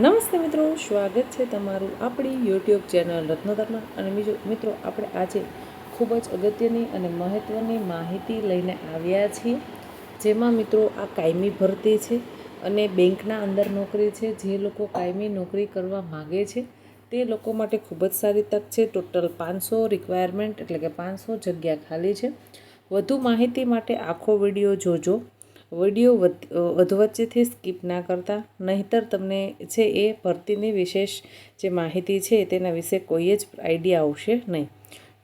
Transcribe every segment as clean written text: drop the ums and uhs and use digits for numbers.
નમસ્તે મિત્રો, સ્વાગત છે તમારું આપણી યુટ્યુબ ચેનલ રત્નોતરમાં. અને મિત્રો આપણે આજે ખૂબ જ અગત્યની અને મહત્ત્વની માહિતી લઈને આવ્યા છીએ, જેમાં મિત્રો આ કાયમી ભરતી છે અને બેંકના અંદર નોકરી છે. જે લોકો કાયમી નોકરી કરવા માગે છે તે લોકો માટે ખૂબ જ સારી તક છે. ટોટલ 500 રિક્વાયરમેન્ટ એટલે કે 500 જગ્યા ખાલી છે. વધુ માહિતી માટે આખો વિડીયો જોજો. વિડીયો વચ્ચેથી સ્કીપ ના કરતા, નહીંતર તમને છે એ ભરતીની વિશેષ જે માહિતી છે તેના વિશે કોઈ જ આઈડિયા આવશે નહીં.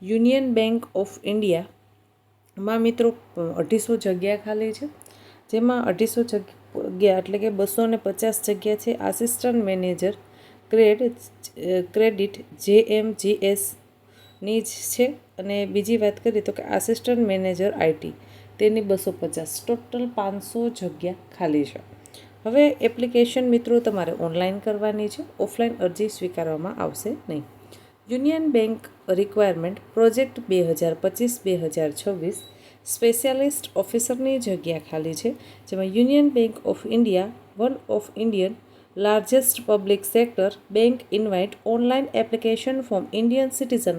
યુનિયન બેંક ઓફ ઇન્ડિયામાં મિત્રો 250 જગ્યા ખાલી છે, જેમાં 250 જગ્યા એટલે કે 250 જગ્યા છે આસિસ્ટન્ટ મેનેજર ક્રેડિટ JMGSની જ છે. અને બીજી વાત કરીએ તો કે આસિસ્ટન્ટ મેનેજર IT તેની 250, ટોટલ 500 જગ્યા ખાલી છે. હવે એપ્લિકેશન મિત્રો તમારે ઓનલાઈન કરવાની છે, ઓફલાઈન અરજી સ્વીકારવામાં આવશે નહીં. Union Bank requirement project 2025-2026 specialist ઓફિસરની જગ્યા ખાલી છે, જેમાં Union Bank of India, one of Indian largest public sector bank invite online application from Indian citizen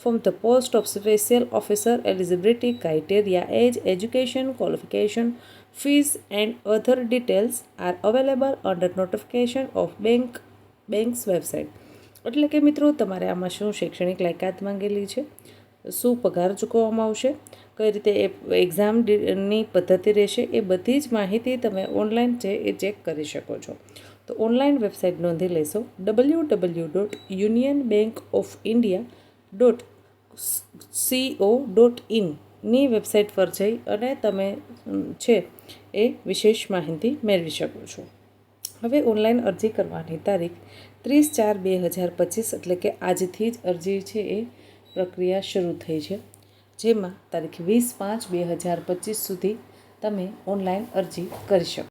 from the post of special officer. Eligibility criteria, age, education qualification, fees and other details are available under notification of bank's website. એટલે કે મિત્રો તમારે આમાં શું શૈક્ષણિક લાયકાત માંગેલી છે, શું પગાર ચૂકવવામાં આવશે, કઈ રીતે એક્ઝામની પદ્ધતિ રહેશે, એ બધી જ માહિતી તમે ઓનલાઈન છે એ ચેક કરી શકો છો. તો ઓનલાઈન વેબસાઇટ નોંધી લેશો www.unionbankofindia.co.in ની વેબસાઇટ પર જઈ અને તમે છે એ વિશેષ માહિતી મેળવી શકો છો. હવે ઓનલાઈન અરજી કરવાની તારીખ 30/4/2025 એટલે કે આજથી જ અરજી છે એ પ્રક્રિયા શરૂ થઈ છે, જેમાં તારીખ 20/5/2025 સુધી તમે ઓનલાઈન અરજી કરી શકો.